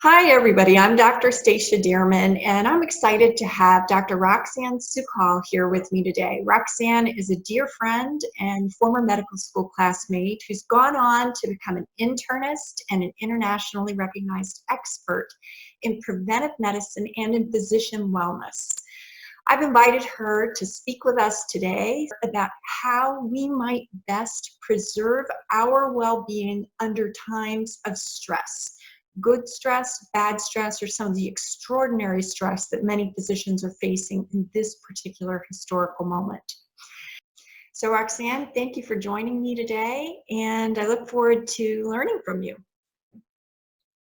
Hi, everybody. I'm Dr. Stacia Dearman, and I'm excited to have Dr. Roxanne Sukol here with me today. Roxanne is a dear friend and former medical school classmate who's gone on to become an internist and an internationally recognized expert in preventive medicine and in physician wellness. I've invited her to speak with us today about how we might best preserve our well-being under times of stress. Good stress, bad stress, or some of the extraordinary stress that many physicians are facing in this particular historical moment. So Roxanne, thank you for joining me today, and I look forward to learning from you.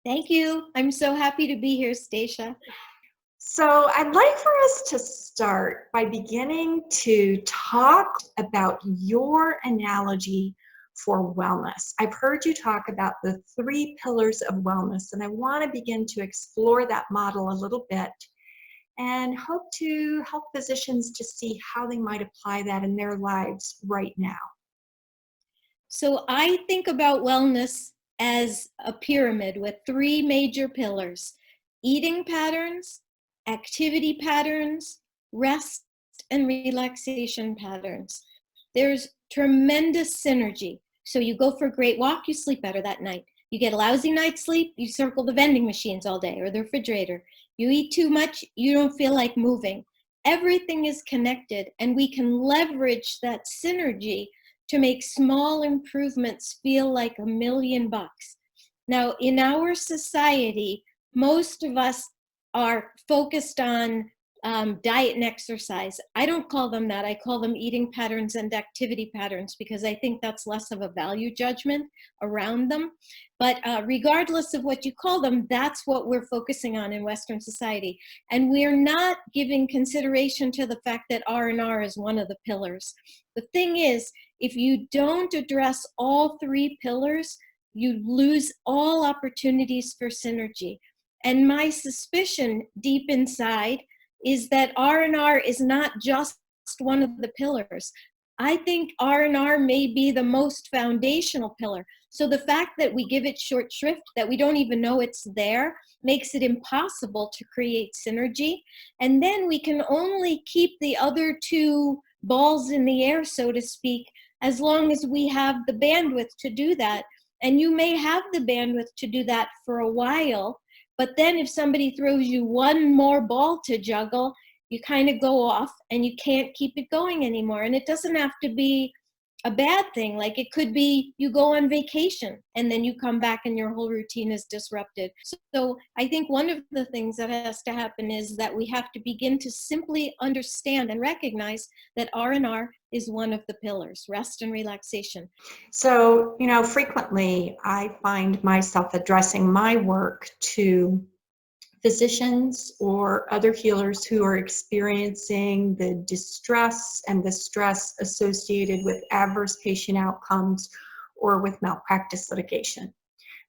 Thank you. I'm so happy to be here, Stacia. So I'd like for us to start by beginning to talk about your analogy for wellness. I've heard you talk about the 3 pillars of wellness, and I want to begin to explore that model a little bit and hope to help physicians to see how they might apply that in their lives right now. So I think about wellness as a pyramid with 3 major pillars: eating patterns, activity patterns, rest and relaxation patterns. There's tremendous synergy. So you go for a great walk, you sleep better that night. You get a lousy night's sleep, you circle the vending machines all day or the refrigerator. You eat too much, you don't feel like moving. Everything is connected, and we can leverage that synergy to make small improvements feel like $1,000,000. Now, in our society, most of us are focused on diet and exercise. I don't call them that. I call them eating patterns and activity patterns because I think that's less of a value judgment around them. But regardless of what you call them, that's what we're focusing on in Western society. And we're not giving consideration to the fact that R&R is one of the pillars. The thing is, if you don't address all 3 pillars, you lose all opportunities for synergy. And my suspicion deep inside is that R&R is not just one of the pillars. I think R&R may be the most foundational pillar. So the fact that we give it short shrift, that we don't even know it's there, makes it impossible to create synergy. And then we can only keep the other 2 balls in the air, so to speak, as long as we have the bandwidth to do that. And you may have the bandwidth to do that for a while, but then if somebody throws you one more ball to juggle, you kind of go off and you can't keep it going anymore. And it doesn't have to be a bad thing. Like, it could be you go on vacation and then you come back and your whole routine is disrupted. So I think one of the things that has to happen is that we have to begin to simply understand and recognize that R&R is one of the pillars: rest and relaxation. So, frequently I find myself addressing my work to physicians or other healers who are experiencing the distress and the stress associated with adverse patient outcomes or with malpractice litigation.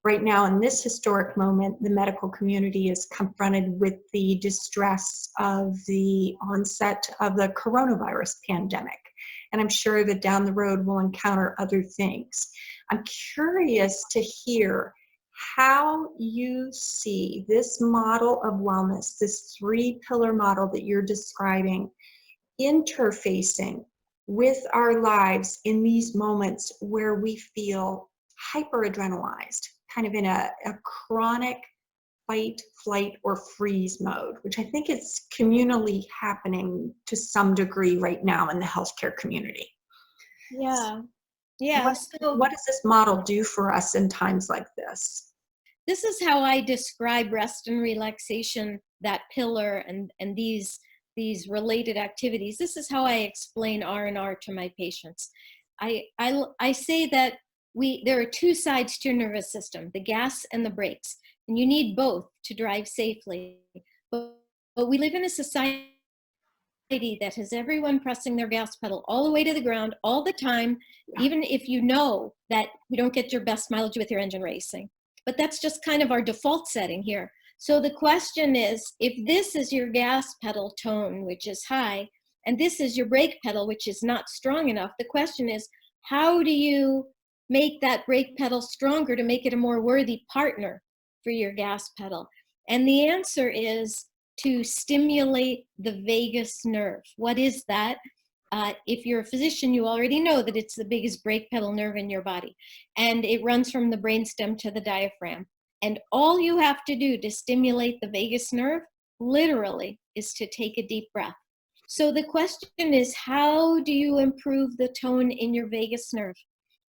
Right now, in this historic moment, the medical community is confronted with the distress of the onset of the coronavirus pandemic. And I'm sure that down the road we'll encounter other things. I'm curious to hear how you see this model of wellness, this 3-pillar model that you're describing, interfacing with our lives in these moments where we feel hyperadrenalized, kind of in a chronic fight, flight, or freeze mode, which I think is communally happening to some degree right now in the healthcare community. Yeah. Yeah. What does this model do for us in times like this? This is how I describe rest and relaxation, that pillar, and these related activities. This is how I explain R&R to my patients. I say that there are 2 sides to your nervous system: the gas and the brakes, and you need both to drive safely. But we live in a society that has everyone pressing their gas pedal all the way to the ground all the time, even if you know that you don't get your best mileage with your engine racing. But that's just kind of our default setting here. So the question is, if this is your gas pedal tone, which is high, and this is your brake pedal, which is not strong enough, the question is, how do you make that brake pedal stronger to make it a more worthy partner? for your gas pedal? And the answer is to stimulate the vagus nerve. What is that? If you're a physician, you already know that it's the biggest brake pedal nerve in your body, and it runs from the brainstem to the diaphragm. And all you have to do to stimulate the vagus nerve, literally, is to take a deep breath. So the question is, how do you improve the tone in your vagus nerve?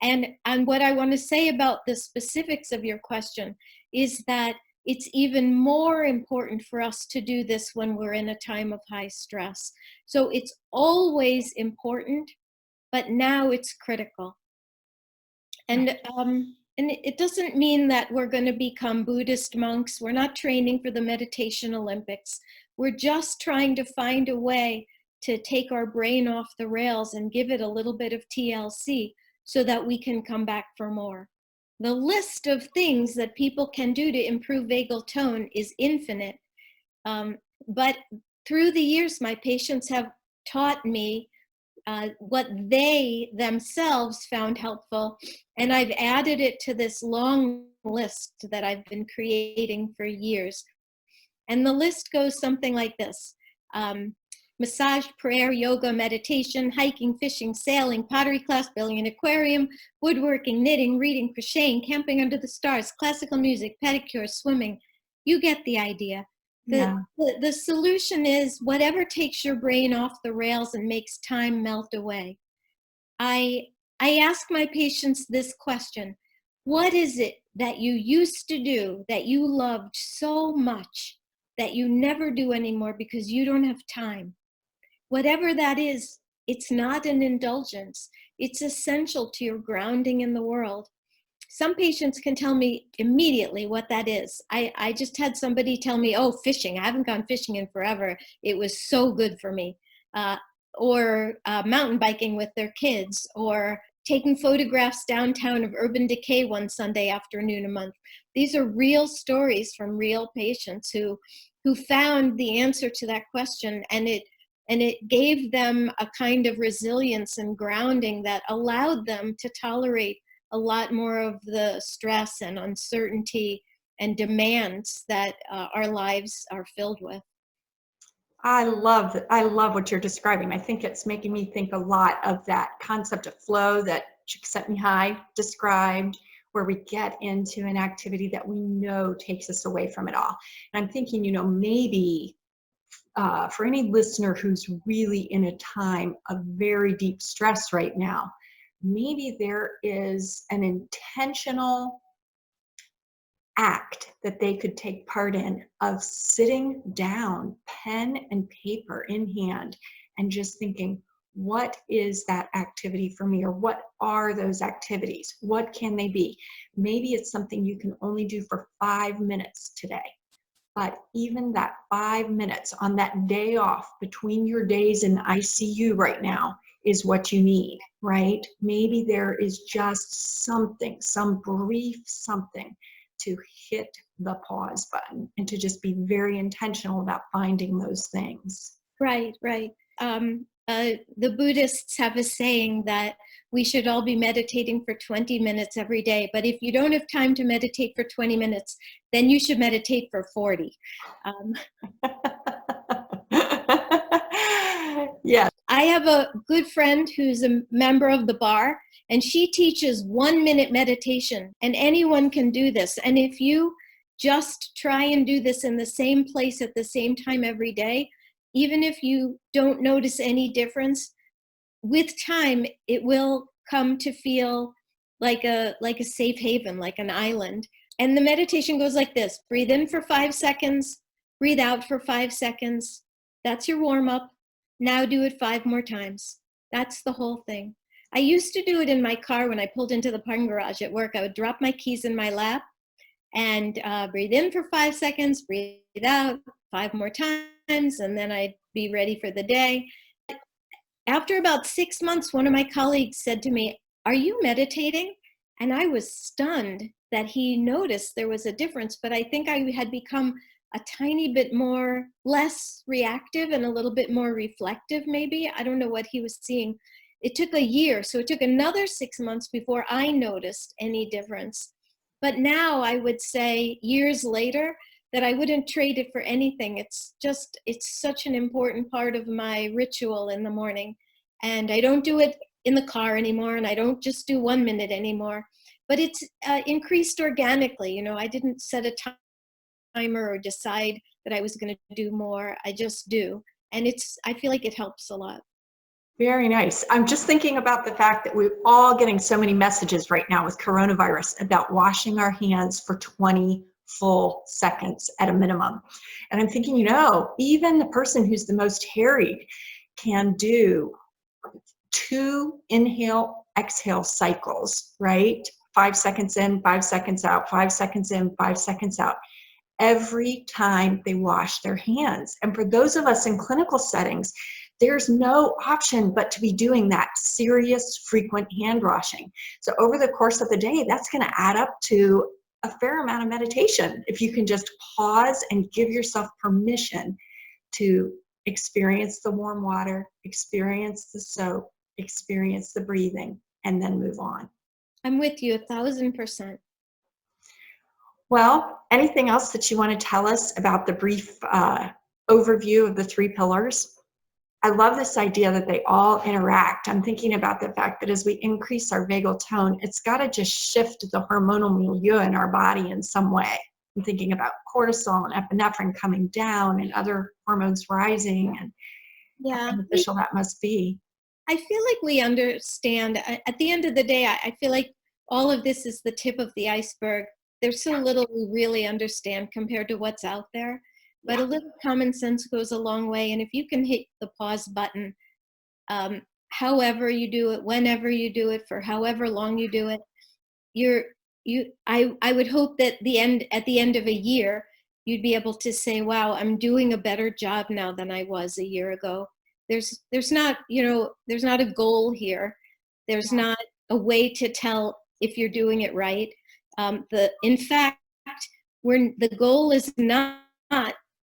And what I want to say about the specifics of your question is that it's even more important for us to do this when we're in a time of high stress. So it's always important, but now it's critical. And it doesn't mean that we're going to become Buddhist monks. We're not training for the meditation Olympics. We're just trying to find a way to take our brain off the rails and give it a little bit of TLC so that we can come back for more. The list of things that people can do to improve vagal tone is infinite. But through the years, my patients have taught me what they themselves found helpful, and I've added it to this long list that I've been creating for years. And the list goes something like this: massage, prayer, yoga, meditation, hiking, fishing, sailing, pottery class, building an aquarium, woodworking, knitting, reading, crocheting, camping under the stars, classical music, pedicure, swimming. You get the idea. The solution is whatever takes your brain off the rails and makes time melt away. I ask my patients this question: what is it that you used to do that you loved so much that you never do anymore because you don't have time? Whatever that is, it's not an indulgence. It's essential to your grounding in the world. Some patients can tell me immediately what that is. I just had somebody tell me, oh, fishing. I haven't gone fishing in forever. It was so good for me. Or mountain biking with their kids, or taking photographs downtown of urban decay one Sunday afternoon a month. These are real stories from real patients who found the answer to that question, and it gave them a kind of resilience and grounding that allowed them to tolerate a lot more of the stress and uncertainty and demands that our lives are filled with. I love what you're describing. I think it's making me think a lot of that concept of flow that Csikszentmihalyi described, where we get into an activity that we know takes us away from it all. And I'm thinking, maybe for any listener who's really in a time of very deep stress right now, maybe there is an intentional act that they could take part in of sitting down, pen and paper in hand, and just thinking, what is that activity for me? Or what are those activities? What can they be? Maybe it's something you can only do for 5 minutes today. But even that 5 minutes on that day off between your days in ICU right now is what you need, right? Maybe there is just something, some brief something to hit the pause button and to just be very intentional about finding those things. Right. The Buddhists have a saying that we should all be meditating for 20 minutes every day. But if you don't have time to meditate for 20 minutes, then you should meditate for 40. Yes. I have a good friend who's a member of the bar, and she teaches 1 minute meditation, and anyone can do this. And if you just try and do this in the same place at the same time every day, even if you don't notice any difference, with time, it will come to feel like a safe haven, like an island. And the meditation goes like this: breathe in for 5 seconds, breathe out for 5 seconds. That's your warm up. Now do it 5 more times. That's the whole thing. I used to do it in my car when I pulled into the parking garage at work. I would drop my keys in my lap and breathe in for 5 seconds, breathe out 5 more times, and then I'd be ready for the day. After about 6 months, one of my colleagues said to me, "Are you meditating?" And I was stunned that he noticed there was a difference, but I think I had become a tiny bit less reactive and a little bit more reflective, maybe. I don't know what he was seeing. It took a year, so it took another 6 months before I noticed any difference. But now I would say years later that I wouldn't trade it for anything. It's such an important part of my ritual in the morning. And I don't do it in the car anymore, and I don't just do 1 minute anymore. But it's increased organically. You know, I didn't set a timer or decide that I was going to do more. I just do. And I feel like it helps a lot. Very nice. I'm just thinking about the fact that we're all getting so many messages right now with coronavirus about washing our hands for 20 full seconds at a minimum. And I'm thinking, you know, even the person who's the most harried can do 2 inhale, exhale cycles, right? 5 seconds in, 5 seconds out, 5 seconds in, 5 seconds out, every time they wash their hands. And for those of us in clinical settings, there's no option but to be doing that serious, frequent hand washing. So over the course of the day, that's going to add up to a fair amount of meditation. If you can just pause and give yourself permission to experience the warm water, experience the soap, experience the breathing, and then move on. I'm with you 1,000%. Well, anything else that you want to tell us about the brief overview of the 3 pillars? I love this idea that they all interact. I'm thinking about the fact that as we increase our vagal tone, it's got to just shift the hormonal milieu in our body in some way. I'm thinking about cortisol and epinephrine coming down and other hormones rising, and how Yeah. beneficial that must be. I feel like we understand. At the end of the day, I feel like all of this is the tip of the iceberg. There's so little we really understand compared to what's out there. But Yeah. a little common sense goes a long way. And if you can hit the pause button, however you do it, whenever you do it, for however long you do it, I would hope that at the end of a year, you'd be able to say, wow, I'm doing a better job now than I was a year ago. There's not, there's not a goal here. There's not a way to tell if you're doing it right. In fact, the goal is not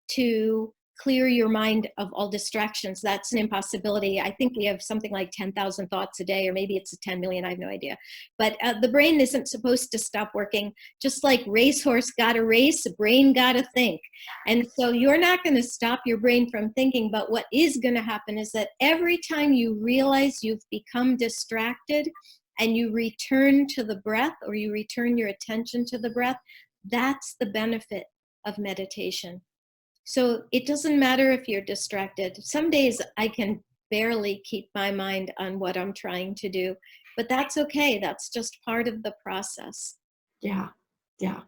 to clear your mind of all distractions. That's an impossibility. I think we have something like 10,000 thoughts a day, or maybe it's 10 million, I have no idea. But the brain isn't supposed to stop working. Just like racehorse got to race, the brain got to think. And so you're not going to stop your brain from thinking, but what is going to happen is that every time you realize you've become distracted and you return to the breath, or you return your attention to the breath, that's the benefit of meditation. So it doesn't matter if you're distracted. Some days I can barely keep my mind on what I'm trying to do, but that's okay. That's just part of the process. Yeah. Yeah.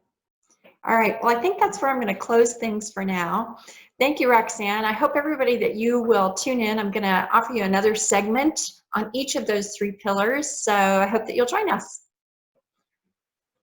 All right. Well, I think that's where I'm going to close things for now. Thank you, Roxanne. I hope everybody that you will tune in. I'm going to offer you another segment on each of those 3 pillars. So I hope that you'll join us.